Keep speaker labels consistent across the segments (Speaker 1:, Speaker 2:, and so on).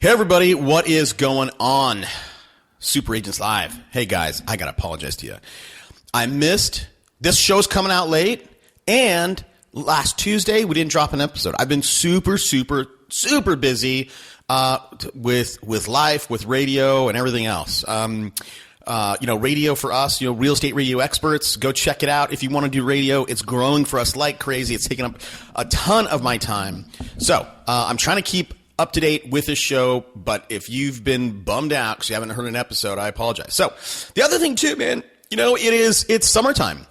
Speaker 1: Hey everybody, what is going on? Super Agents Live. Hey guys, I gotta apologize to you. I missed, this show's coming out late, and last Tuesday we didn't drop an episode. I've been super busy with life, with radio, and everything else. Radio for us, real estate radio experts, go check it out. If you want to do radio, it's growing for us like crazy. It's taking up a ton of my time. So I'm trying to keep up to date with this show, but if you've been bummed out because you haven't heard an episode, I apologize. So the other thing too, man, it's summertime.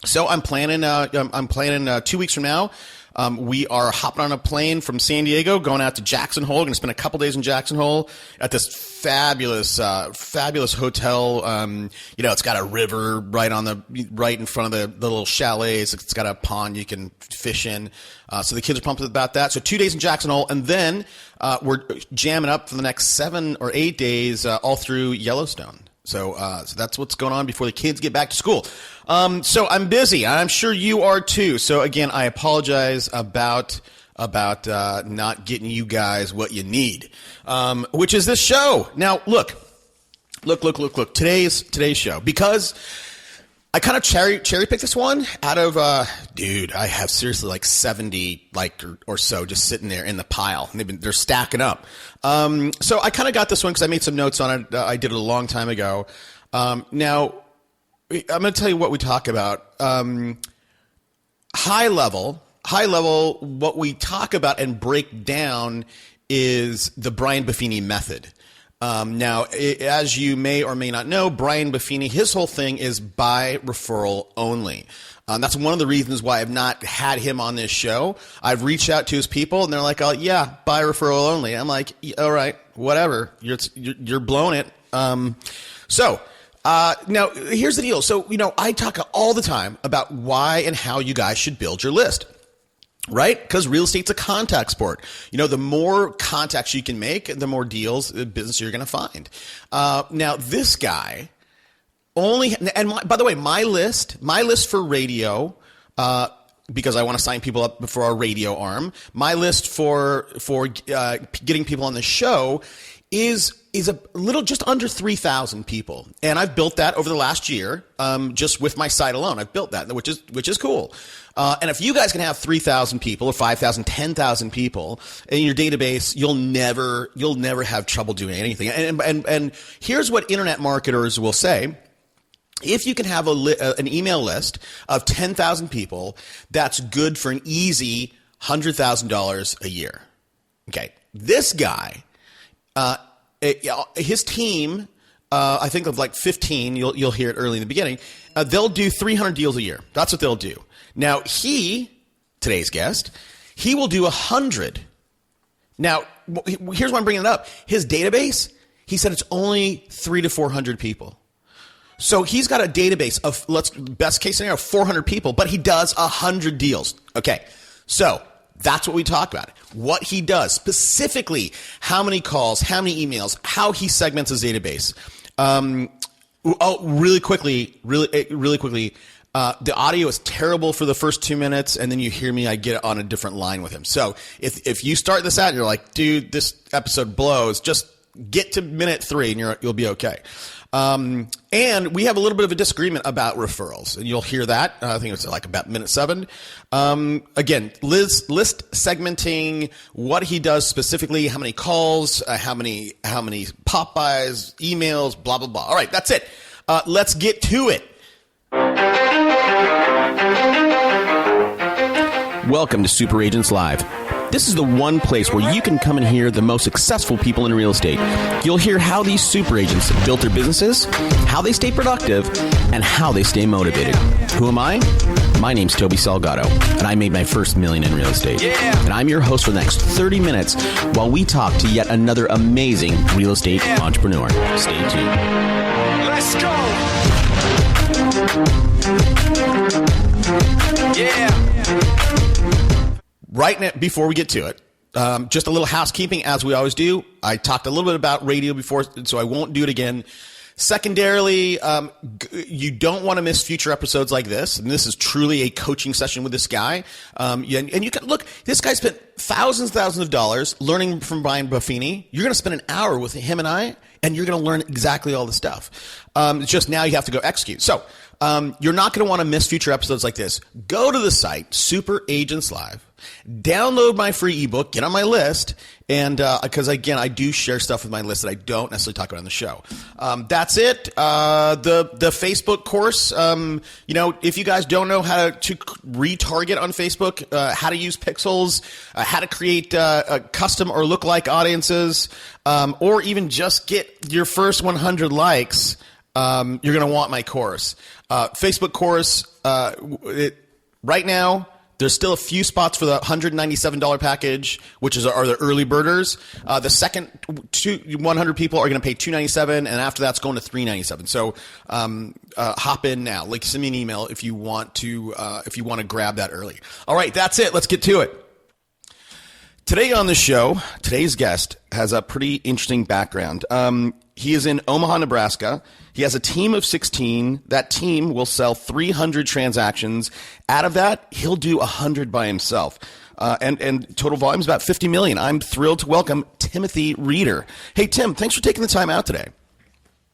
Speaker 1: So I'm planning 2 weeks from now. We are hopping on a plane from San Diego, going out to Jackson Hole. Going to spend a couple days in Jackson Hole at this fabulous hotel. It's got a river right in front of the little chalets. It's got a pond you can fish in. So the kids are pumped about that. So 2 days in Jackson Hole, and then we're jamming up for the next 7 or 8 days all through Yellowstone. So that's what's going on before the kids get back to school. So I'm busy. I'm sure you are too. So again, I apologize about not getting you guys what you need, which is this show. Now, look. Today's show, because I kind of cherry picked this one out of, I have seriously like 70 or so just sitting there in the pile, and they're stacking up. So I kind of got this one because I made some notes on it. I did it a long time ago. Now I'm going to tell you what we talk about. High level, what we talk about and break down is the Brian Buffini method. Now, as you may or may not know, Brian Buffini, his whole thing is by referral only. That's one of the reasons why I've not had him on this show. I've reached out to his people, and they're like, "Oh, yeah, by referral only." I'm like, "All right, whatever. You're blowing it." Now here's the deal. So, I talk all the time about why and how you guys should build your list. Right? Because real estate's a contact sport. The more contacts you can make, the more deals, business you're going to find. Now, this guy only, and by the way, my list for radio, because I want to sign people up for our radio arm, my list for getting people on the show is a little just under 3,000 people. And I've built that over the last year, just with my site alone. I've built that, which is cool. And if you guys can have 3,000 people or 5,000, 10,000 people in your database, you'll never have trouble doing anything. And here's what internet marketers will say. If you can have an email list of 10,000 people, that's good for an easy $100,000 a year. Okay. This guy, his team, I think of like 15, you'll hear it early in the beginning, they'll do 300 deals a year. That's what they'll do. Now, today's guest, he will do 100. Now, here's why I'm bringing it up. His database, he said it's only 300 to 400 people. So he's got a database of, best case scenario, 400 people, but he does 100 deals. Okay, so that's what we talk about. What he does, specifically, how many calls, how many emails, how he segments his database. Really quickly. The audio is terrible for the first 2 minutes, and then you hear me, I get on a different line with him. So if you start this out and you're like, dude, this episode blows, just get to minute 3 and you'll be okay. And we have a little bit of a disagreement about referrals, and you'll hear that. I think it's like about minute 7. Again, list segmenting, what he does specifically, how many calls, how many pop-bys, emails, blah, blah, blah. All right, that's it. Let's get to it. Welcome to Super Agents Live. This is the one place where you can come and hear the most successful people in real estate. You'll hear how these super agents built their businesses, how they stay productive, and how they stay motivated. Who am I? My name's Toby Salgado, and I made my first $1 million in real estate. Yeah. And I'm your host for the next 30 minutes while we talk to yet another amazing real estate entrepreneur. Stay tuned.
Speaker 2: Let's go. Yeah.
Speaker 1: Right now, before we get to it, just a little housekeeping, as we always do. I talked a little bit about radio before, so I won't do it again. Secondarily, you don't want to miss future episodes like this. And this is truly a coaching session with this guy. And you can look, this guy spent thousands of dollars learning from Brian Buffini. You're going to spend an hour with him and you're going to learn exactly all the stuff. It's just now you have to go execute. So you're not going to want to miss future episodes like this. Go to the site, Super Agents Live. Download my free ebook, get on my list, and because again, I do share stuff with my list that I don't necessarily talk about on the show. That's it. The Facebook course. If you guys don't know how to retarget on Facebook, how to use pixels, how to create custom or lookalike audiences, or even just get your first 100 likes, you're going to want my course. Facebook course. Right now, there's still a few spots for the $197 package, which are the early birders. The second 100 people are going to pay $297, and after that's going to $397. So hop in now. Like, send me an email if you want to grab that early. All right, that's it. Let's get to it. Today on the show, today's guest has a pretty interesting background. He is in Omaha, Nebraska. He has a team of 16. That team will sell 300 transactions. Out of that, he'll do 100 by himself. And total volume is about 50 million. I'm thrilled to welcome Timothy Reeder. Hey, Tim, thanks for taking the time out today.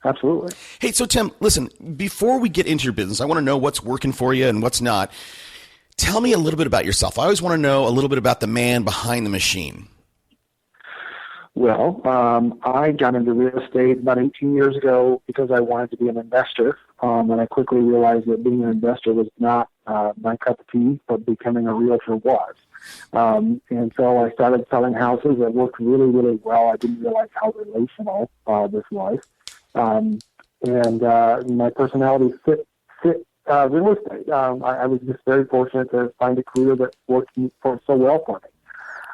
Speaker 3: Absolutely.
Speaker 1: Hey, so Tim, listen, before we get into your business, I want to know what's working for you and what's not. Tell me a little bit about yourself. I always want to know a little bit about the man behind the machine.
Speaker 3: Well, I got into real estate about 18 years ago because I wanted to be an investor, and I quickly realized that being an investor was not my cup of tea, but becoming a realtor was. And so I started selling houses. It worked really, really well. I didn't realize how relational this was. And my personality fit real estate. I was just very fortunate to find a career that worked so well for me.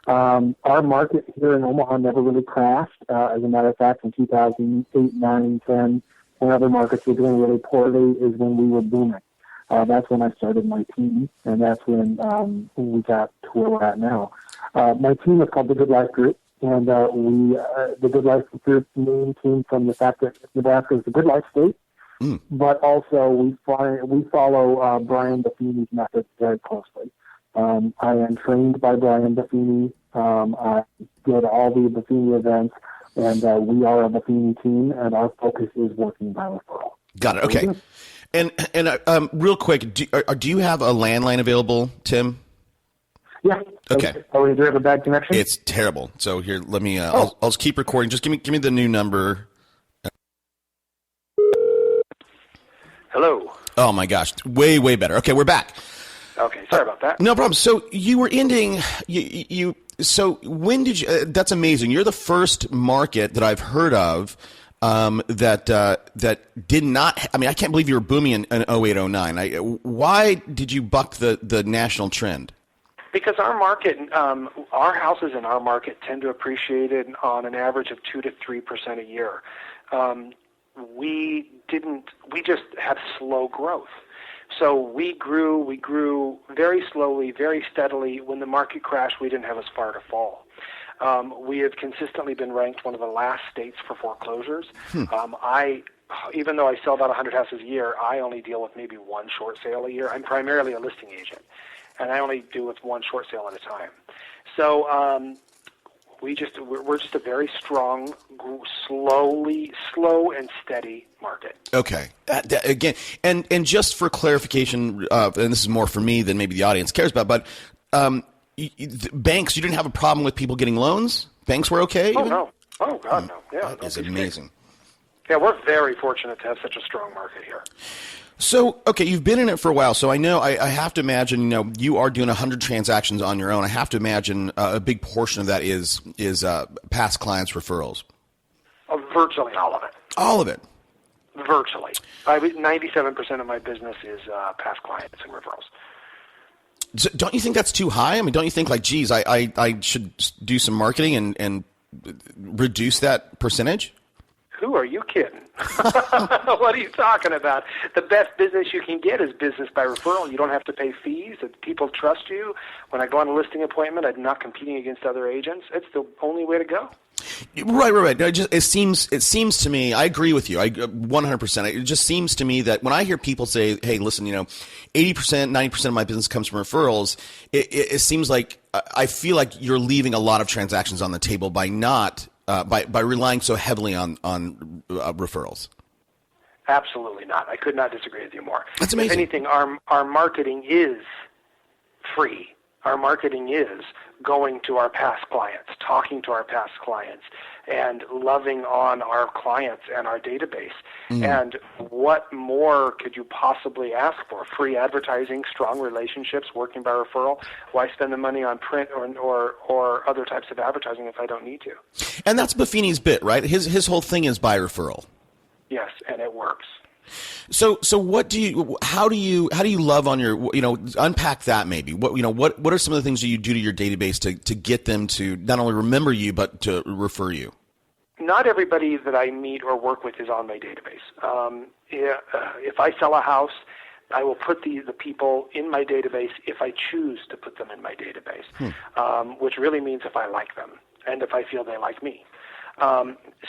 Speaker 3: Our market here in Omaha never really crashed. As a matter of fact, in 2008, 9, 10, when other markets were doing really poorly is when we were booming. That's when I started my team, and that's when we got to where we're at now. My team is called the Good Life Group, and the Good Life Group name came from the fact that Nebraska is a good life state, but also we follow Brian Buffini's method very closely. I am trained by Brian Buffini. I go to all the Buffini events, and we are a Buffini team, and our focus is working by referral.
Speaker 1: Got it. Okay. And real quick, do you have a landline available, Tim?
Speaker 3: Yeah.
Speaker 1: Okay.
Speaker 3: Oh, do you have a bad connection?
Speaker 1: It's terrible. So here, let me. I'll just keep recording. Just give me the new number.
Speaker 2: Hello.
Speaker 1: Oh my gosh, way better. Okay, we're back.
Speaker 2: Okay, sorry about that.
Speaker 1: No problem. So you were ending. So when did you? That's amazing. You're the first market that I've heard of that did not. I mean, I can't believe you were booming in 08, 09. Why did you buck the national trend?
Speaker 2: Because our market, our houses in our market tend to appreciate it on an average of 2 to 3% a year. We just had slow growth. So we grew very slowly, very steadily. When the market crashed, we didn't have as far to fall. We have consistently been ranked one of the last states for foreclosures. Even though I sell about 100 houses a year, I only deal with maybe one short sale a year. I'm primarily a listing agent, and I only do with one short sale at a time. So we're just a very strong, slow and steady market.
Speaker 1: Okay. Again, and just for clarification, and this is more for me than maybe the audience cares about, but banks, you didn't have a problem with people getting loans? Banks were okay?
Speaker 2: Oh, no. Oh, God, no. Yeah,
Speaker 1: that is amazing.
Speaker 2: Yeah, we're very fortunate to have such a strong market here.
Speaker 1: So, okay, you've been in it for a while, so I know I have to imagine, you are doing 100 transactions on your own. I have to imagine a big portion of that is past clients' referrals.
Speaker 2: Virtually all of it.
Speaker 1: All of it?
Speaker 2: Virtually. 97% of my business is past clients and referrals.
Speaker 1: So don't you think that's too high? I mean, don't you think geez, I should do some marketing and reduce that percentage?
Speaker 2: Who are you kidding? What are you talking about? The best business you can get is business by referral. You don't have to pay fees. People trust you. When I go on a listing appointment, I'm not competing against other agents. It's the only way to go.
Speaker 1: Right. No, it seems to me, I agree with you. 100%. It just seems to me that when I hear people say, hey, listen, 80%, 90% of my business comes from referrals, it seems like I feel like you're leaving a lot of transactions on the table by not by relying so heavily on referrals.
Speaker 2: Absolutely not. I could not disagree with you more.
Speaker 1: That's amazing.
Speaker 2: If anything, our marketing is free. Our marketing is going to our past clients, talking to our past clients, and loving on our clients and our database. And what more could you possibly ask for? Free advertising, strong relationships, working by referral. Why spend the money on print or other types of advertising if I don't need to?
Speaker 1: And that's Buffini's bit, right? His whole thing is by referral.
Speaker 2: Yes, and it works.
Speaker 1: So how do you love on your, unpack that maybe. What are some of the things that you do to your database to get them to not only remember you, but to refer you?
Speaker 2: Not everybody that I meet or work with is on my database. If I sell a house, I will put the people in my database if I choose to put them in my database, which really means if I like them and if I feel they like me.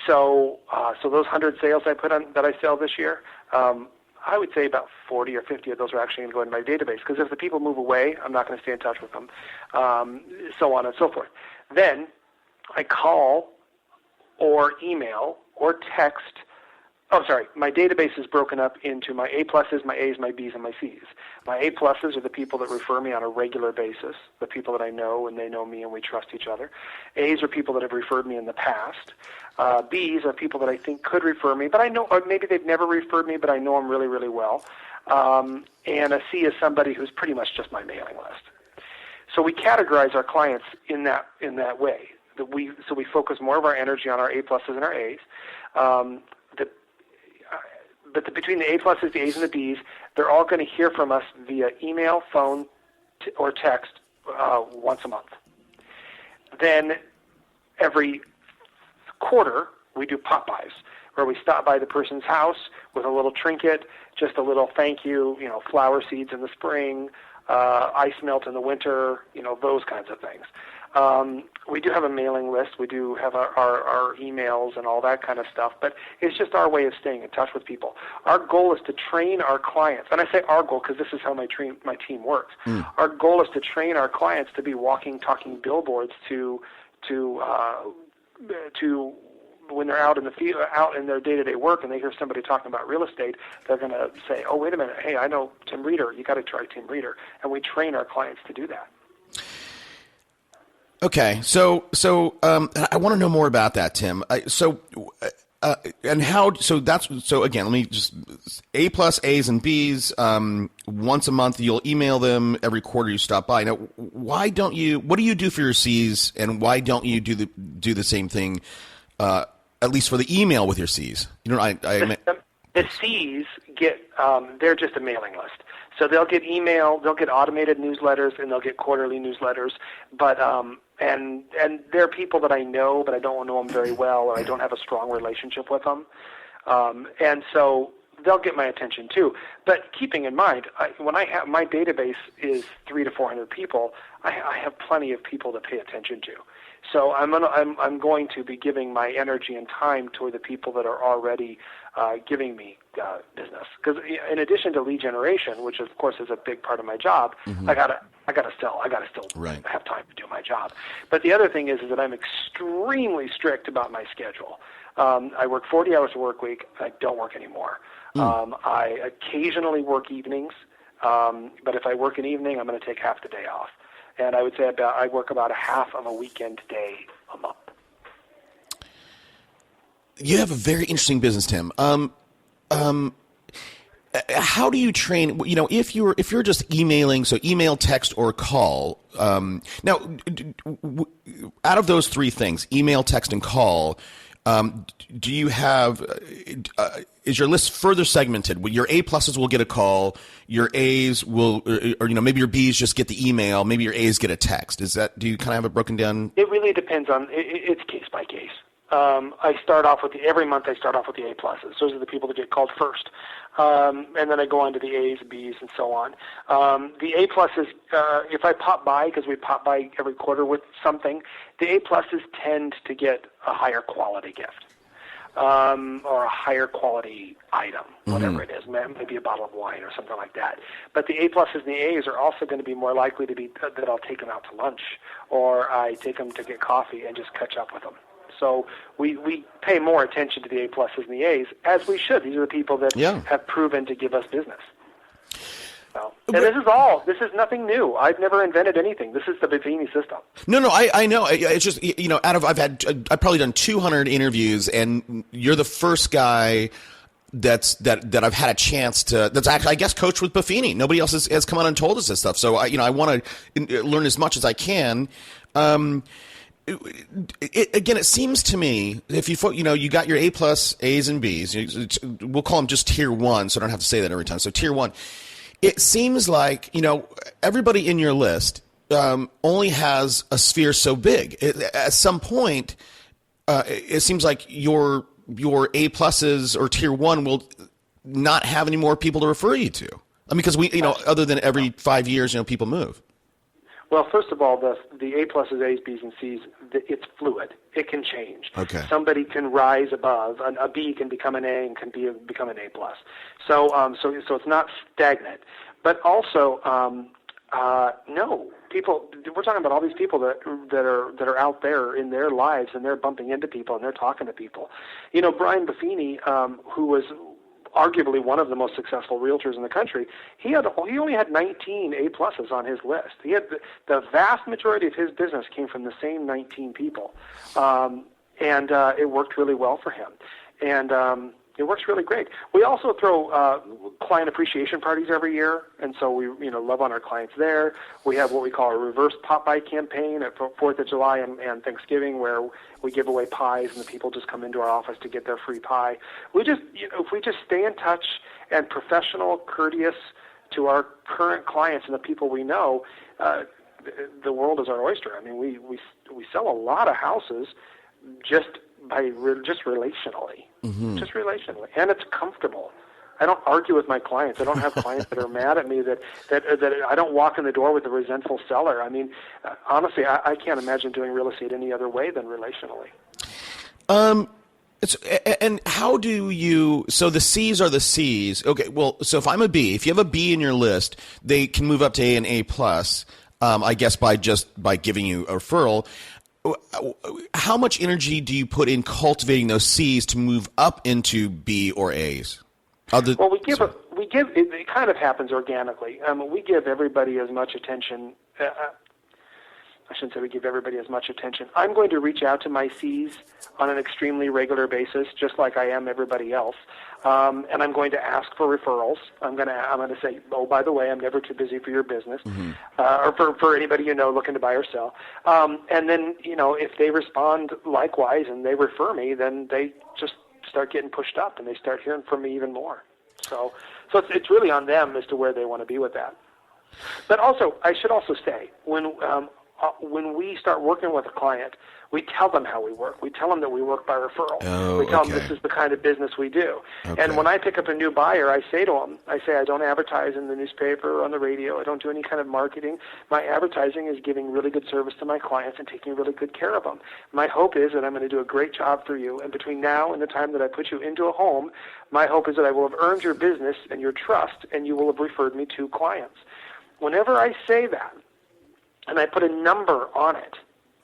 Speaker 2: So those 100 sales I put on that I sell this year, I would say about 40 or 50 of those are actually going to go into my database, because if the people move away, I'm not going to stay in touch with them, so on and so forth. Then I call or email or text. My database is broken up into my A pluses, my A's, my B's, and my C's. My A pluses are the people that refer me on a regular basis, the people that I know and they know me and we trust each other. A's are people that have referred me in the past. B's are people that I think could refer me, but I know, or maybe they've never referred me, but I know them really, really well. And a C is somebody who's pretty much just my mailing list. So we categorize our clients in that way. So we focus more of our energy on our A pluses and our A's. But between the A pluses, the A's, and the B's, they're all going to hear from us via email, phone, or text once a month. Then every quarter, we do pop-bys, where we stop by the person's house with a little trinket, just a little thank you, flower seeds in the spring, ice melt in the winter, those kinds of things. We do have a mailing list. We do have our emails and all that kind of stuff, but it's just our way of staying in touch with people. Our goal is to train our clients, and I say our goal because this is how my team works. Our goal is to train our clients to be walking, talking billboards to when they're out in the field, out in their day-to-day work, and they hear somebody talking about real estate, they're going to say, "Oh, wait a minute! Hey, I know Tim Reeder. You got to try Tim Reeder," and we train our clients to do that.
Speaker 1: Okay, so I want to know more about that, Tim. Again, let me just A plus A's and B's. Once a month, you'll email them. Every quarter, you stop by. Now, what do you do for your C's, and why don't you do the same thing? At least for the email with your C's.
Speaker 2: The C's get they're just a mailing list. So they'll get email, they'll get automated newsletters, and they'll get quarterly newsletters. But and they're people that I know, but I don't know them very well, or I don't have a strong relationship with them. And so they'll get my attention too. But keeping in mind, when I have my database is 300 to 400 people, I have plenty of people to pay attention to. So I'm going to be giving my energy and time toward the people that are already giving me business. Because in addition to lead generation, which of course is a big part of my job, I gotta sell. I gotta still have time to do my job. But the other thing is that I'm extremely strict about my schedule. I work 40 hours a work week. I don't work anymore. I occasionally work evenings, but if I work an evening, I'm going to take half the day off. And I would say I work about a half of a weekend day a month.
Speaker 1: You have a very interesting business, Tim. How do you train? If you're just emailing, so email, text, or call. Now, out of those three things, email, text, and call, do you have? Is your list further segmented? Your A pluses will get a call. Your A's will, or maybe your B's just get the email. Maybe your A's get a text. Do you kind of have it broken down?
Speaker 2: It really depends on. It's case by case. I start off with every month. I start off with the A pluses. Those are the people that get called first, and then I go on to the A's, B's, and so on. The A pluses, if I pop by, because we pop by every quarter with something, the A pluses tend to get a higher quality gift. or a higher quality item, whatever it is, maybe a bottle of wine or something like that. But the A pluses and the A's are also going to be more likely to be that I'll take them out to lunch, or I take them to get coffee and just catch up with them. So we pay more attention to the A pluses and the A's, as we should. These are the people that have proven to give us business. So, and this is nothing new. I've never invented anything. This is the Buffini system.
Speaker 1: No, I know. It's just, I've probably done 200 interviews, and you're the first guy that I've had a chance to, that's actually, I guess, coached with Buffini. Nobody else has come on and told us this stuff. So I want to learn as much as I can. It seems to me, if you got your A plus, A's and B's, we'll call them just tier one, so I don't have to say that every time. So tier one, it seems like, everybody in your list only has a sphere so big. At some point, it seems like your A pluses or tier one will not have any more people to refer you to. I mean, because other than every 5 years, people move.
Speaker 2: Well, first of all, the A pluses, A's, B's, and C's, it's fluid. It can change.
Speaker 1: Okay.
Speaker 2: Somebody can rise above. A B can become an A and can become an A plus. So it's not stagnant. But also, no, people. We're talking about all these people that are out there in their lives, and they're bumping into people and they're talking to people. Brian Buffini, who was arguably one of the most successful realtors in the country, he only had 19 A pluses on his list. He had the vast majority of his business came from the same 19 people, and it worked really well for him. And it works really great. We also throw client appreciation parties every year, and so we love on our clients there. We have what we call a reverse pop-by campaign at 4th of July and Thanksgiving, where we give away pies and the people just come into our office to get their free pie. We just, if we just stay in touch and professional, courteous to our current clients and the people we know, the world is our oyster. I mean, we sell a lot of houses just relationally.
Speaker 1: Mm-hmm.
Speaker 2: Just relationally, and it's comfortable. I don't argue with my clients. I don't have clients that are mad at me, that I don't walk in the door with a resentful seller. I mean, honestly, I can't imagine doing real estate any other way than relationally.
Speaker 1: And how do you? So the C's are the C's. Okay. Well, so if I'm a B, if you have a B in your list, they can move up to A and A plus. I guess by giving you a referral. How much energy do you put in cultivating those C's to move up into B or A's?
Speaker 2: Well, we give. It kind of happens organically. We give everybody as much attention. I shouldn't say we give everybody as much attention. I'm going to reach out to my C's on an extremely regular basis, just like I am everybody else. And I'm going to ask for referrals. I'm going to say, oh, by the way, I'm never too busy for your business,
Speaker 1: mm-hmm.
Speaker 2: Or for anybody looking to buy or sell. And then if they respond likewise and they refer me, then they just start getting pushed up and they start hearing from me even more. So it's really on them as to where they want to be with that. But also, I should also say, when we start working with a client, we tell them how we work. We tell them that we work by referral.
Speaker 1: Oh,
Speaker 2: we tell
Speaker 1: okay.
Speaker 2: them this is the kind of business we do.
Speaker 1: Okay.
Speaker 2: And when I pick up a new buyer, I say to them, I don't advertise in the newspaper or on the radio. I don't do any kind of marketing. My advertising is giving really good service to my clients and taking really good care of them. My hope is that I'm going to do a great job for you. And between now and the time that I put you into a home, my hope is that I will have earned your business and your trust, and you will have referred me to clients. Whenever I say that, and I put a number on it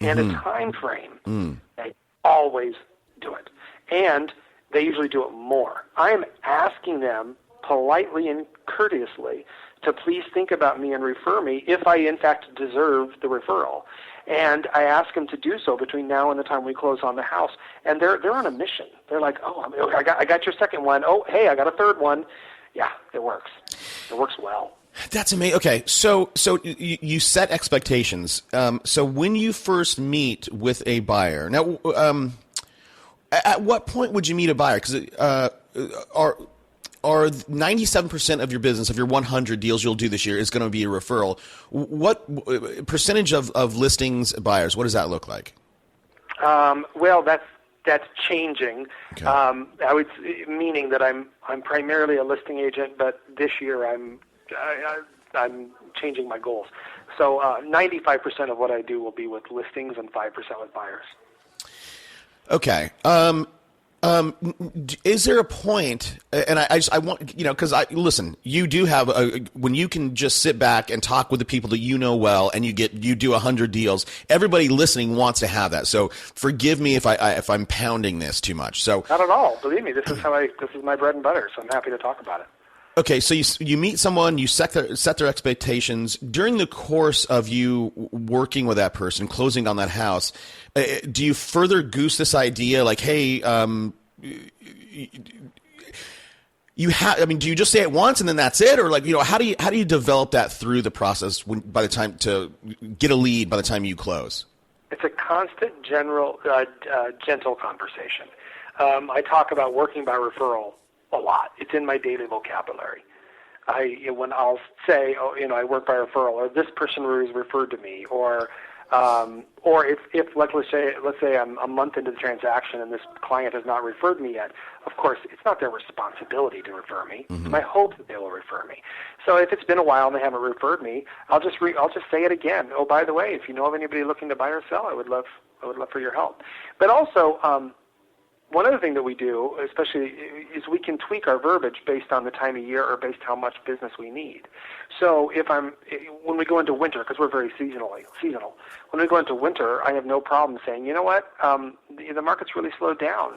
Speaker 2: and
Speaker 1: mm-hmm.
Speaker 2: a time frame, they always do it. And they usually do it more. I am asking them politely and courteously to please think about me and refer me if I, in fact, deserve the referral. And I ask them to do so between now and the time we close on the house. And they're on a mission. They're like, oh, I got your second one. Oh, hey, I got a third one. Yeah, it works. It works well.
Speaker 1: That's amazing. Okay, so you set expectations. So when you first meet with a buyer, now, at what point would you meet a buyer? Because are 97% of your business, of your 100 deals you'll do this year, is going to be a referral? What percentage of listings buyers? What does that look like?
Speaker 2: Well, that's changing.
Speaker 1: Okay.
Speaker 2: I would meaning that I'm primarily a listing agent, but this year I'm changing my goals. So 95% of what I do will be with listings and 5% with buyers.
Speaker 1: Okay. Is there a point, and I want, because listen, you do have when you can just sit back and talk with the people that you know well, and you do 100 deals. Everybody listening wants to have that. So forgive me if I'm pounding this too much. So
Speaker 2: not at all. Believe me, this is my bread and butter. So I'm happy to talk about it.
Speaker 1: Okay, so you meet someone, you set their expectations. During the course of you working with that person, closing on that house, do you further goose this idea like, hey, do you just say it once and then that's it, or how do you develop that through the process by the time to get a lead by the time you close?
Speaker 2: It's a constant, gentle conversation. I talk about working by referral a lot. It's in my daily vocabulary. When I'll say, I work by referral, or this person was referred to me, or if let's say I'm a month into the transaction and this client has not referred me yet, of course it's not their responsibility to refer me. Mm-hmm. It's my hope that they will refer me. So if it's been a while and they haven't referred me, I'll just say it again. Oh, by the way, if you know of anybody looking to buy or sell, I would love for your help. But also, one other thing that we do, especially, is we can tweak our verbiage based on the time of year or based on how much business we need. So when we go into winter, because we're very seasonal, when we go into winter, I have no problem saying, you know what, the market's really slowed down.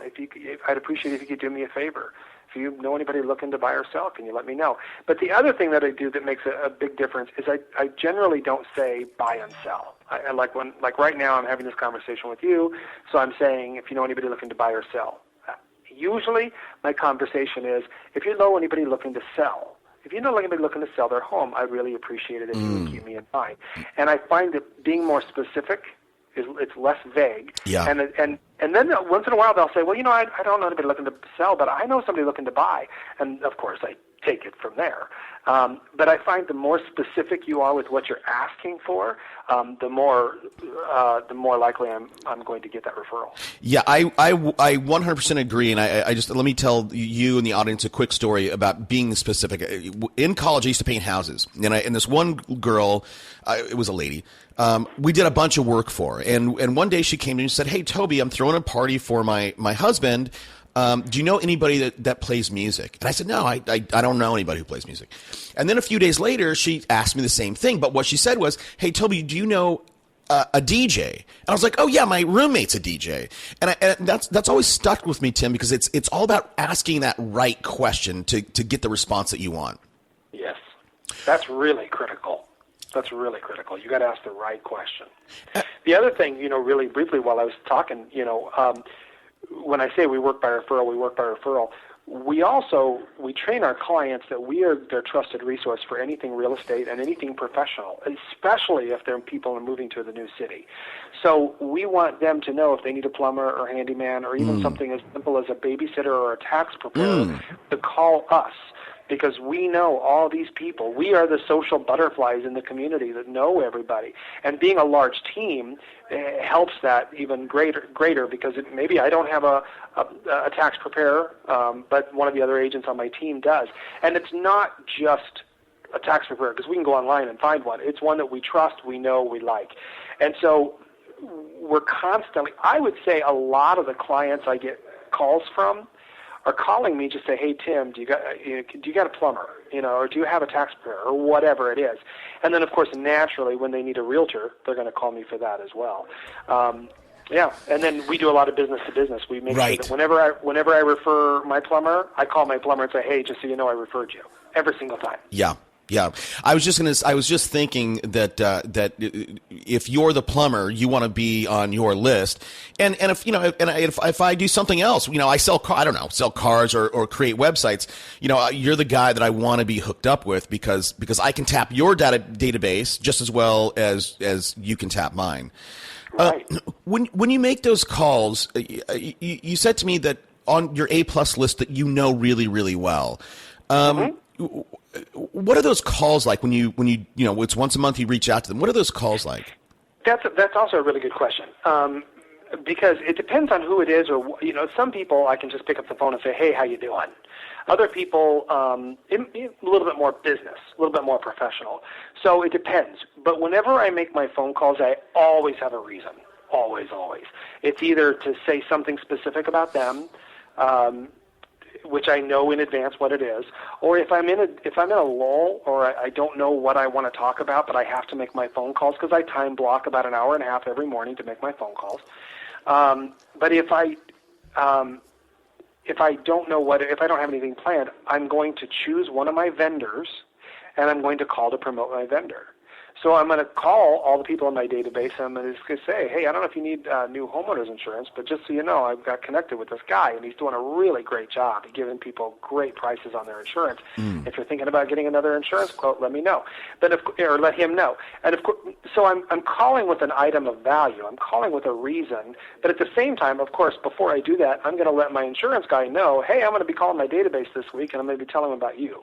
Speaker 2: I'd appreciate it if you could do me a favor. If you know anybody looking to buy or sell, can you let me know? But the other thing that I do that makes a big difference is I generally don't say buy and sell. I like right now I'm having this conversation with you, so I'm saying if you know anybody looking to buy or sell. Usually my conversation is if you know anybody looking to sell. If you know anybody looking to sell their home, I'd really appreciate it if you would keep me in mind. And I find that being more specific it's less vague.
Speaker 1: Yeah.
Speaker 2: And then once in a while they'll say, well, I don't know anybody looking to sell, but I know somebody looking to buy. And of course I take it from there. But I find the more specific you are with what you're asking for, the more likely I'm going to get that referral.
Speaker 1: Yeah, I 100% agree, and I just let me tell you and the audience a quick story about being specific. In college, I used to paint houses, and this one girl, it was a lady. We did a bunch of work for her, and one day she came to me and said, "Hey, Toby, I'm throwing a party for my husband. Do you know anybody that plays music?" And I said, "No, I don't know anybody who plays music." And then a few days later, she asked me the same thing. But what she said was, "Hey, Toby, do you know a DJ?" And I was like, "Oh yeah, my roommate's a DJ." And that's always stuck with me, Tim, because it's all about asking that right question to get the response that you want.
Speaker 2: Yes, that's really critical. That's really critical. You got to ask the right question. The other thing, really briefly while I was talking, when I say we work by referral, we train our clients that we are their trusted resource for anything real estate and anything professional, especially if they're people are moving to the new city. So we want them to know if they need a plumber or handyman or even something as simple as a babysitter or a tax preparer to call us. Because we know all these people. We are the social butterflies in the community that know everybody. And being a large team helps that even greater because maybe I don't have a tax preparer, but one of the other agents on my team does. And it's not just a tax preparer because we can go online and find one. It's one that we trust, we know, we like. And so we're constantly, I would say a lot of the clients I get calls from are calling me to say, "Hey Tim, do you got a plumber, or do you have a tax preparer, or whatever it is?" And then of course naturally when they need a realtor, they're going to call me for that as well. Yeah, and then we do a lot of business to business. We make sure that whenever I refer my plumber, I call my plumber and say, "Hey, just so you know, I referred you," every single time.
Speaker 1: Yeah. Yeah, I was just thinking that if you're the plumber, you want to be on your list, and if I do something else, I sell cars or create websites, you're the guy that I want to be hooked up with because I can tap your database just as well as you can tap mine.
Speaker 2: Right.
Speaker 1: When you make those calls, you said to me that on your A+ list that you know really, really well. What are those calls like when you it's once a month you reach out to them? What are those calls like?
Speaker 2: That's also a really good question. Because it depends on who it is, or some people I can just pick up the phone and say, "Hey, how you doing?" Other people, a little bit more business, a little bit more professional. So it depends. But whenever I make my phone calls, I always have a reason. Always. It's either to say something specific about them, which I know in advance what it is, or if I'm in a lull or I don't know what I want to talk about, but I have to make my phone calls because I time block about an hour and a half every morning to make my phone calls. But if I don't know if I don't have anything planned, I'm going to choose one of my vendors, and I'm going to call to promote my vendor. So I'm going to call all the people in my database, and I'm going to say, hey, I don't know if you need new homeowners insurance, but just so you know, I've got connected with this guy, and he's doing a really great job. He's giving people great prices on their insurance. If you're thinking about getting another insurance quote, let me know, or let him know. And of course, so I'm calling with an item of value. I'm calling with a reason, but at the same time, of course, before I do that, I'm going to let my insurance guy know, hey, I'm going to be calling my database this week, and I'm going to be telling him about you.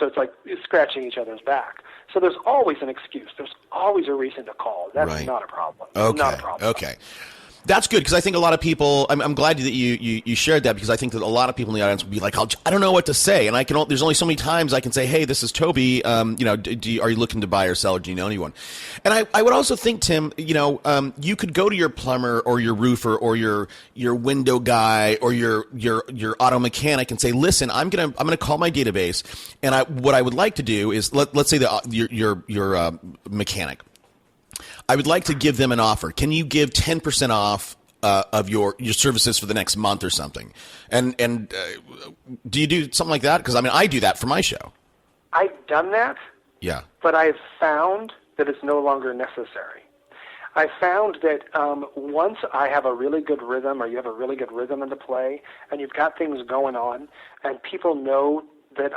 Speaker 2: So it's like scratching each other's back. So there's always an excuse. There's always a reason to call. That's not a problem.
Speaker 1: Okay.
Speaker 2: Not a problem.
Speaker 1: Okay. That's good, because I think a lot of people. I'm glad that you shared that, because I think that a lot of people in the audience would be like, I don't know what to say, and there's only so many times I can say, hey, this is Toby. Are you looking to buy or sell, or do you know anyone? And I would also think, Tim, you could go to your plumber or your roofer or your window guy or your auto mechanic and say, listen, I'm gonna call my database, and what I would like to do is let's say your mechanic. I would like to give them an offer. Can you give 10% off of your services for the next month or something? And do you do something like that? Because I do that for my show.
Speaker 2: I've done that.
Speaker 1: Yeah.
Speaker 2: But I've found that it's no longer necessary. I found that once I have a really good rhythm, or you have a really good rhythm in the play, and you've got things going on, and people know that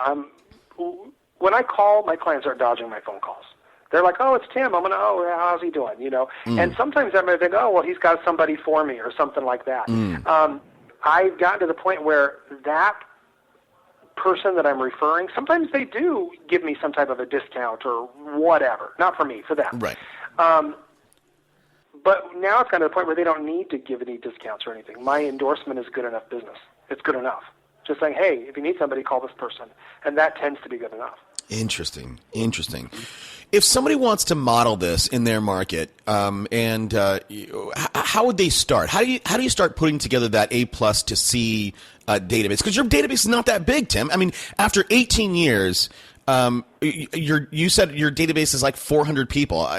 Speaker 2: when I call, my clients are dodging my phone calls. They're like, oh, it's Tim. I'm going to, how's he doing? And sometimes I might think, oh, well, he's got somebody for me or something like that. I've gotten to the point where that person that I'm referring, sometimes they do give me some type of a discount or whatever. Not for me, for them.
Speaker 1: Right.
Speaker 2: But now it's gotten to the point where they don't need to give any discounts or anything. My endorsement is good enough business. It's good enough. Just saying, hey, if you need somebody, call this person. And that tends to be good enough. Interesting.
Speaker 1: If somebody wants to model this in their market, how would they start? How do you start putting together that A+ to C database? Because your database is not that big, Tim. After 18 years, you said your database is like 400 people.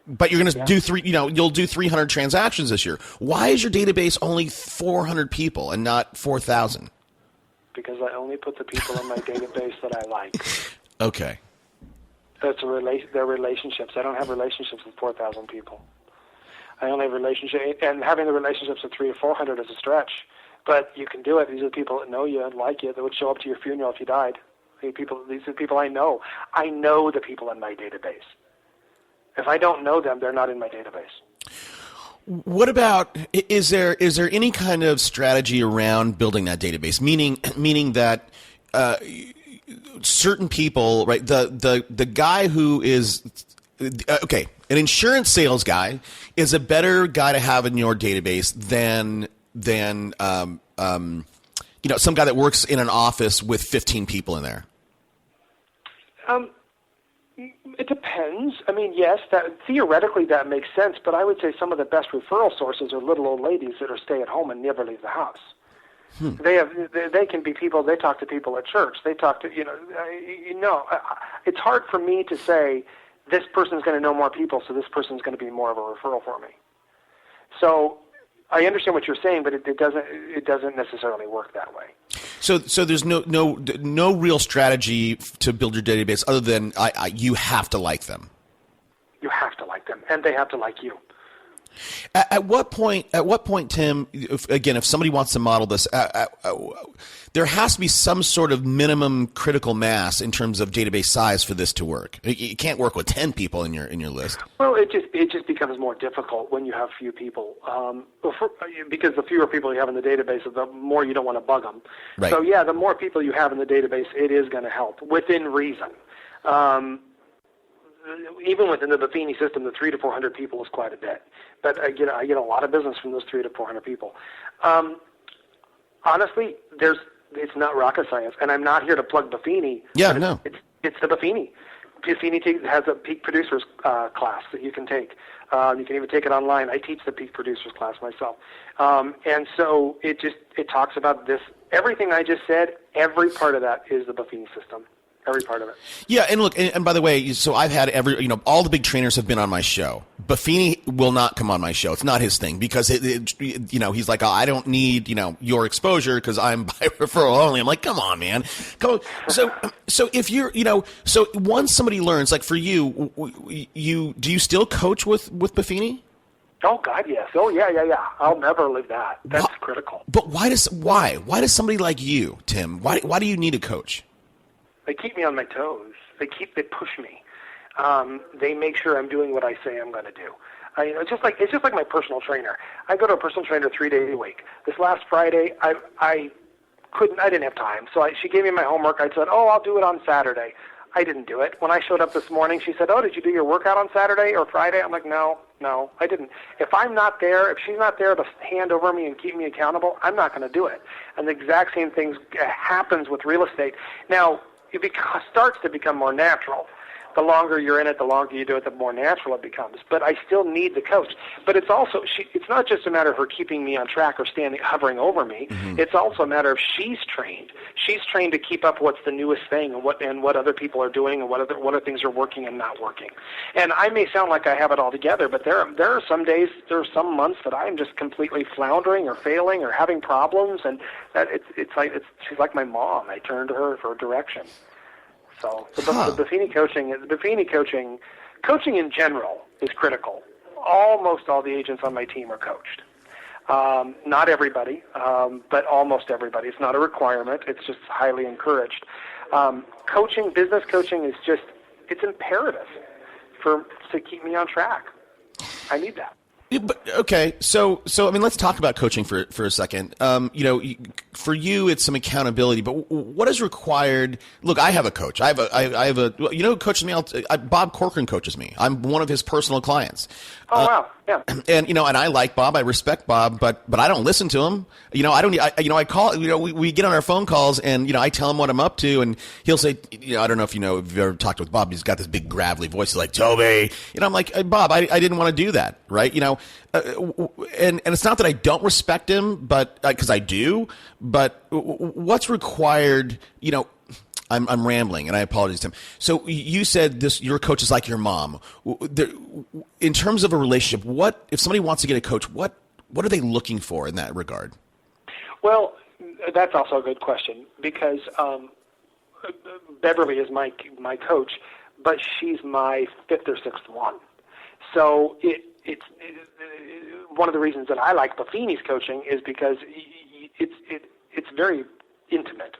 Speaker 1: But you're going to do you'll do 300 transactions this year. Why is your database only 400 people and not 4,000?
Speaker 2: Because I only put the people in my database that I like.
Speaker 1: Okay.
Speaker 2: They're relationships. I don't have relationships with 4,000 people. I only have relationships, and having the relationships with 300 or 400 is a stretch. But you can do it. These are the people that know you and like you, that would show up to your funeral if you died. These are people I know. I know the people in my database. If I don't know them, they're not in my database.
Speaker 1: What about, is there any kind of strategy around building that database? Meaning that certain people, right? The guy who is an insurance sales guy is a better guy to have in your database than some guy that works in an office with 15 people in there.
Speaker 2: It depends. Yes, theoretically that makes sense, but I would say some of the best referral sources are little old ladies that are stay at home and never leave the house. They can be people. They talk to people at church. They talk to it's hard for me to say this person's going to know more people, so this person's going to be more of a referral for me. So I understand what you're saying, but it doesn't necessarily work that way.
Speaker 1: So there's no real strategy to build your database other than you have to like them.
Speaker 2: You have to like them, and they have to like you.
Speaker 1: At what point, Tim? If somebody wants to model this, there has to be some sort of minimum critical mass in terms of database size for this to work. You can't work with 10 people in your list.
Speaker 2: Well, it just becomes more difficult when you have few people, because the fewer people you have in the database, the more you don't want to bug them.
Speaker 1: Right.
Speaker 2: So the more people you have in the database, it is going to help within reason. Even within the Buffini system, the 300 to 400 people is quite a bit. But I get a lot of business from those 300 to 400 people. Honestly, it's not rocket science, and I'm not here to plug Buffini.
Speaker 1: Yeah, no.
Speaker 2: It's the Buffini. Buffini has a Peak Producers class that you can take. You can even take it online. I teach the Peak Producers class myself. And so it talks about this. Everything I just said, every part of that is the Buffini system. Every part of it.
Speaker 1: Yeah, and look, and by the way, so I've had all the big trainers have been on my show. Buffini will not come on my show. It's not his thing because he's like, oh, I don't need your exposure because I'm by referral only. I'm like, come on, man. So if you're so once somebody learns, like for you, do you still coach with Buffini?
Speaker 2: Oh God, yes. Oh yeah. I'll never leave that. That's critical.
Speaker 1: But why does somebody like you, Tim? Why do you need a coach?
Speaker 2: They keep me on my toes. They push me. They make sure I'm doing what I say I'm going to do. It's just like my personal trainer. I go to a personal trainer 3 days a week. This last Friday, I didn't have time. So she gave me my homework. I said, I'll do it on Saturday. I didn't do it. When I showed up this morning, she said, did you do your workout on Saturday or Friday? I'm like, no, I didn't. If I'm not there, if she's not there to hand over me and keep me accountable, I'm not going to do it. And the exact same thing happens with real estate. Now, it starts to become more natural. The longer you're in it, the longer you do it, the more natural it becomes. But I still need the coach. But it's also it's not just a matter of her keeping me on track or hovering over me. Mm-hmm. It's also a matter of she's trained. She's trained to keep up what's the newest thing and what other people are doing and what other things are working and not working. And I may sound like I have it all together, but there are some days, there are some months that I'm just completely floundering or failing or having problems, and that she's like my mom. I turn to her for direction. So the Buffini coaching in general is critical. Almost all the agents on my team are coached. Not everybody, but almost everybody. It's not a requirement. It's just highly encouraged. Business coaching is it's imperative to keep me on track. I need that.
Speaker 1: Yeah, but okay, so I mean, let's talk about coaching for a second. For you, it's some accountability, but what is required? Look, I have a coach. I have a who coaches me? Bob Corcoran coaches me. I'm one of his personal clients.
Speaker 2: Oh wow, yeah.
Speaker 1: And and I like Bob. I respect Bob, but I don't listen to him. I call. We get on our phone calls, and I tell him what I'm up to, and he'll say, I don't know if you've ever talked with Bob. He's got this big gravelly voice. He's like, Toby. I'm like, hey, Bob, I didn't want to do that, right? And it's not that I don't respect him, but because I do. But what's required? I'm rambling, and I apologize, Tim. So you said your coach is like your mom. In terms of a relationship, what if somebody wants to get a coach? What are they looking for in that regard?
Speaker 2: Well, that's also a good question because Beverly is my coach, but she's my fifth or sixth one. So it's one of the reasons that I like Buffini's coaching is because it's very intimate,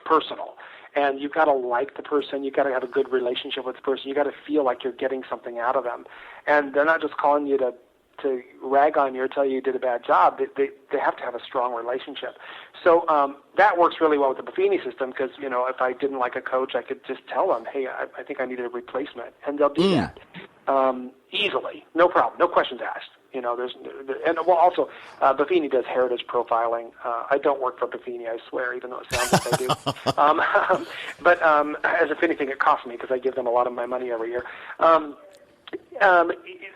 Speaker 2: personal. And you've got to like the person. You've got to have a good relationship with the person. You've got to feel like you're getting something out of them. And they're not just calling you to rag on you or tell you did a bad job. They have to have a strong relationship. So that works really well with the Buffini system because, if I didn't like a coach, I could just tell them, hey, I think I needed a replacement. And they'll do that easily. No problem. No questions asked. Also, Buffini does heritage profiling. I don't work for Buffini, I swear, even though it sounds like I do. But as if anything, it costs me because I give them a lot of my money every year.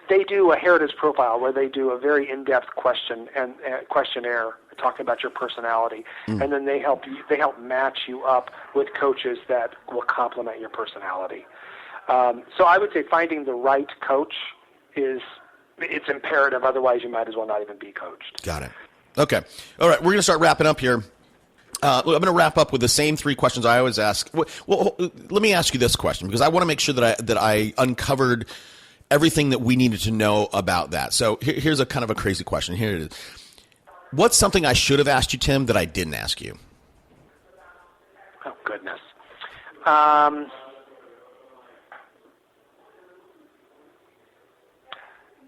Speaker 2: They do a heritage profile where they do a very in-depth questionnaire talking about your personality, and then they help match you up with coaches that will complement your personality. So I would say finding the right coach it's imperative. Otherwise, you might as well not even be coached.
Speaker 1: Got it. Okay. All right. We're going to start wrapping up here. I'm going to wrap up with the same three questions I always ask. Well, let me ask you this question because I want to make sure that I uncovered everything that we needed to know about that. So here's a kind of a crazy question. Here it is. What's something I should have asked you, Tim, that I didn't ask you?
Speaker 2: Oh, goodness.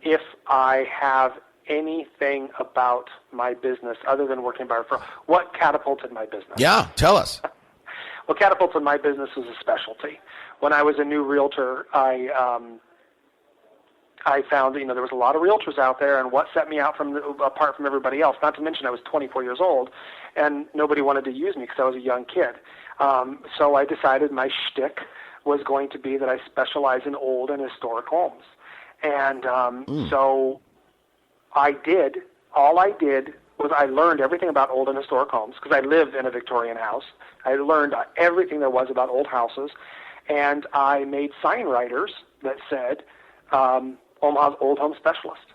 Speaker 2: If I have anything about my business other than working by referral, what catapulted my business?
Speaker 1: Yeah, tell us.
Speaker 2: What catapulted my business was a specialty. When I was a new realtor, I found there was a lot of realtors out there, and what set me out apart from everybody else, not to mention I was 24 years old, and nobody wanted to use me because I was a young kid. So I decided my shtick was going to be that I specialize in old and historic homes. And so I did. All I did was I learned everything about old and historic homes because I lived in a Victorian house. I learned everything there was about old houses, and I made sign writers that said Omaha's Old Home Specialist.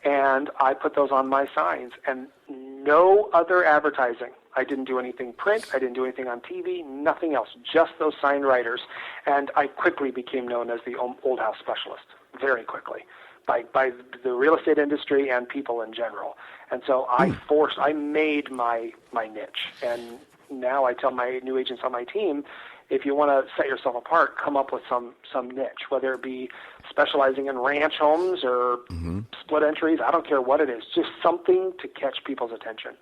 Speaker 2: And I put those on my signs, and no other advertising. I didn't do anything print. I didn't do anything on TV, nothing else, just those sign writers. And I quickly became known as the old house specialist, very quickly, by the real estate industry and people in general. And so I made my niche. And now I tell my new agents on my team, if you want to set yourself apart, come up with some niche, whether it be specializing in ranch homes or split entries. I don't care what it is, just something to catch people's attention.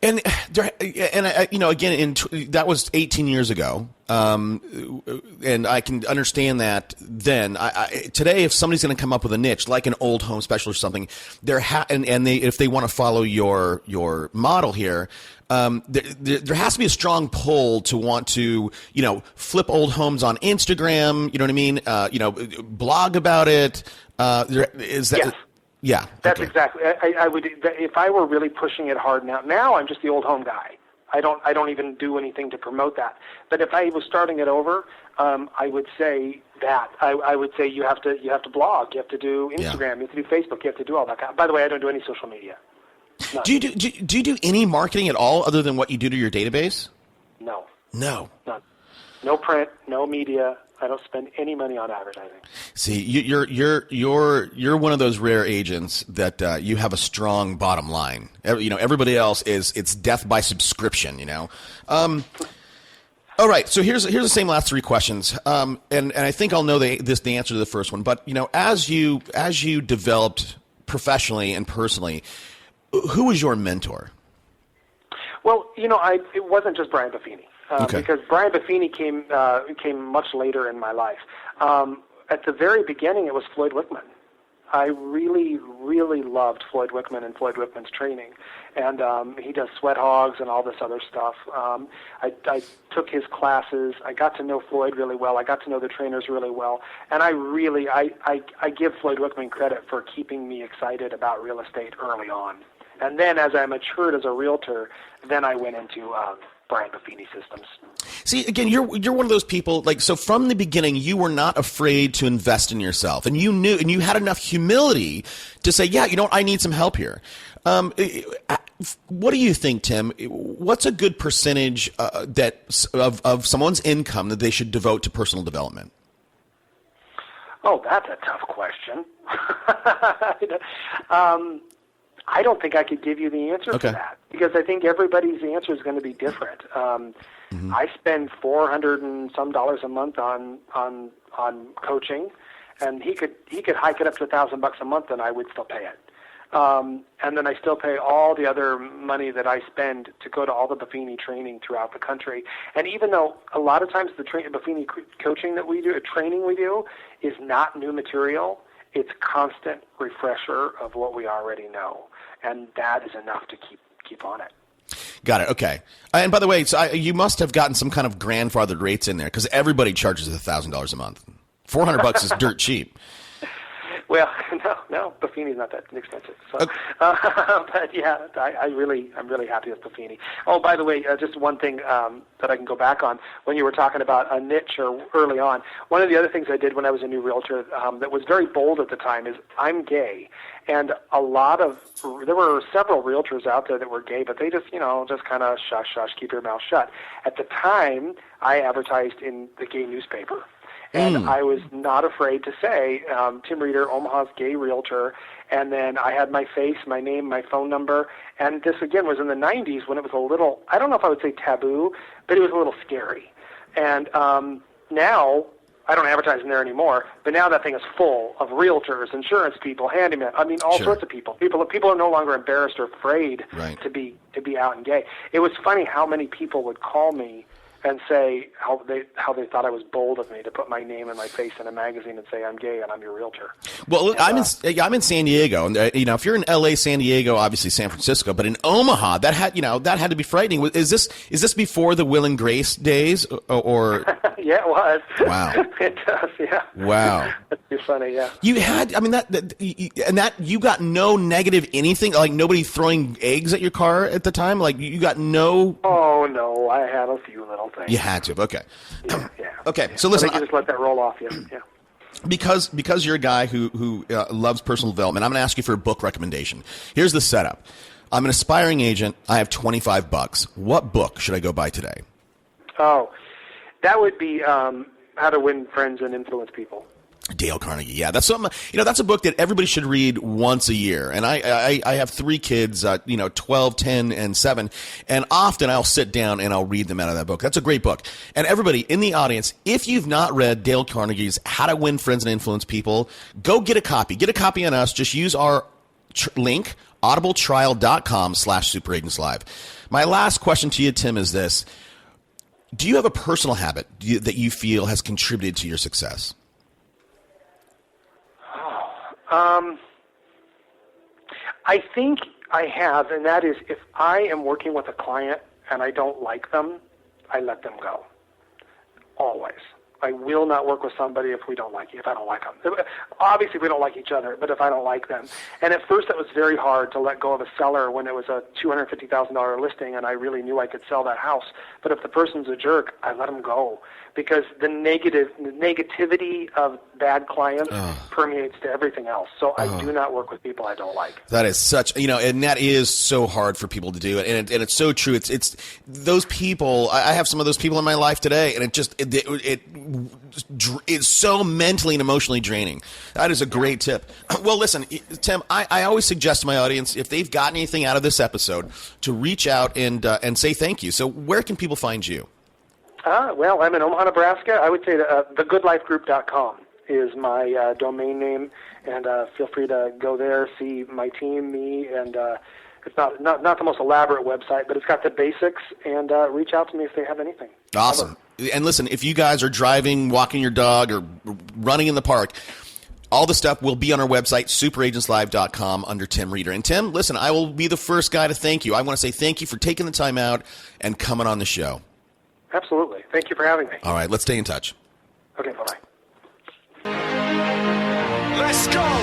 Speaker 1: And again, that was 18 years ago, and I can understand that. Then today, if somebody's going to come up with a niche like an old home specialist or something, if they want to follow your model here, there has to be a strong pull to want to flip old homes on Instagram. You know what I mean? Blog about it. Is that?
Speaker 2: Yes.
Speaker 1: Yeah,
Speaker 2: that's exactly. I would, if I were really pushing it hard now. Now I'm just the old home guy. I don't even do anything to promote that. But if I was starting it over, I would say that I would say you have to blog, you have to do Instagram, you have to do Facebook, you have to do all that. By the way, I don't do any social media. None.
Speaker 1: Do you do any marketing at all other than what you do to your database?
Speaker 2: No.
Speaker 1: None.
Speaker 2: No print, no media. I don't spend any money on advertising.
Speaker 1: See, you're one of those rare agents that you have a strong bottom line. Everybody else it's death by subscription. All right, so here's the same last three questions, and I think I'll know the answer to the first one. But as you developed professionally and personally, who was your mentor?
Speaker 2: Well, it wasn't just Brian Buffini. Because Brian Buffini came much later in my life. At the very beginning, it was Floyd Wickman. I really, really loved Floyd Wickman and Floyd Wickman's training. And he does Sweat Hogs and all this other stuff. I took his classes. I got to know Floyd really well. I got to know the trainers really well. And I give Floyd Wickman credit for keeping me excited about real estate early on. And then as I matured as a realtor, then I went into Brian Buffini systems.
Speaker 1: See, again, you're one of those people, so from the beginning, you were not afraid to invest in yourself, and you knew, and you had enough humility to say, yeah, I need some help here. What do you think, Tim? What's a good percentage of someone's income that they should devote to personal development?
Speaker 2: Oh, that's a tough question. I don't think I could give you the answer for that because I think everybody's answer is going to be different. I spend $400 and some a month on coaching, and he could hike it up to $1,000 a month, and I would still pay it. And then I still pay all the other money that I spend to go to all the Buffini training throughout the country. And even though a lot of times the Buffini coaching that we do, training we do, is not new material, it's constant refresher of what we already know. And that is enough to keep on it.
Speaker 1: Got it. Okay. And by the way, so you must have gotten some kind of grandfathered rates in there because everybody charges $1,000 a month. $400 is dirt cheap.
Speaker 2: Well, no, Buffini's not that expensive. So, but yeah, I'm really happy with Buffini. Oh, by the way, just one thing that I can go back on when you were talking about a niche or early on. One of the other things I did when I was a new realtor that was very bold at the time is I'm gay, and there were several realtors out there that were gay, but they just kind of shush, keep your mouth shut. At the time, I advertised in the gay newspaper. And I was not afraid to say, Tim Reeder, Omaha's gay realtor, and then I had my face, my name, my phone number, and this, again, was in the 90s when it was a little, I don't know if I would say taboo, but it was a little scary. And now, I don't advertise in there anymore, but now that thing is full of realtors, insurance people, handymen, all sorts of people. People are no longer embarrassed or afraid to be out and gay. It was funny how many people would call me and say how they thought I was bold of me to put my name and my face in a magazine and say I'm gay and I'm your realtor.
Speaker 1: Well, look, I'm in San Diego, and if you're in LA, San Diego, obviously San Francisco, but in Omaha, that had to be frightening. Is this before the Will and Grace days, or?
Speaker 2: Yeah, it was.
Speaker 1: Wow.
Speaker 2: It does. Yeah.
Speaker 1: Wow.
Speaker 2: That's too funny. Yeah.
Speaker 1: You had, that you got no negative anything, like nobody throwing eggs at your car at the time, like you got no.
Speaker 2: Oh no, I had a few little things.
Speaker 1: You had to. Okay.
Speaker 2: Yeah.
Speaker 1: Okay. So listen,
Speaker 2: I think you just let that roll off. Yeah. Yeah.
Speaker 1: Because you're a guy who loves personal development, I'm going to ask you for a book recommendation. Here's the setup. I'm an aspiring agent. I have $25. What book should I go buy today?
Speaker 2: Oh, that would be How to Win Friends and Influence People.
Speaker 1: Dale Carnegie. Yeah, that's something. That's a book that everybody should read once a year. And I have 3 kids, 12, 10, and 7, and often I'll sit down and I'll read them out of that book. That's a great book. And everybody in the audience, if you've not read Dale Carnegie's How to Win Friends and Influence People, go get a copy. Get a copy on us. Just use our link, audibletrial.com/superagentslive. My last question to you, Tim, is this: do you have a personal habit that you feel has contributed to your success?
Speaker 2: I think I have, and that is if I am working with a client and I don't like them, I let them go. Always. I will not work with somebody if I don't like them. Obviously, we don't like each other, but if I don't like them. And at first, it was very hard to let go of a seller when it was a $250,000 listing, and I really knew I could sell that house. But if the person's a jerk, I let them go, because the negativity of bad clients permeates to everything else. So I do not work with people I don't like.
Speaker 1: That is such, and that is so hard for people to do, and it's so true. It's those people. I have some of those people in my life today, and it's so mentally and emotionally draining. That is a great tip. Well, listen, Tim, I always suggest to my audience, if they've gotten anything out of this episode, to reach out and say thank you. So where can people find you?
Speaker 2: Well, I'm in Omaha, Nebraska. I would say thegoodlifegroup.com is my domain name, and feel free to go there, see my team, me, and it's not the most elaborate website, but it's got the basics, and reach out to me if they have anything.
Speaker 1: Awesome. And listen, if you guys are driving, walking your dog, or running in the park, all the stuff will be on our website, superagentslive.com, under Tim Reeder. And Tim, listen, I will be the first guy to thank you. I want to say thank you for taking the time out and coming on the show.
Speaker 2: Absolutely. Thank you for having me.
Speaker 1: All right, let's stay in touch.
Speaker 2: Okay, bye-bye.
Speaker 4: Let's go!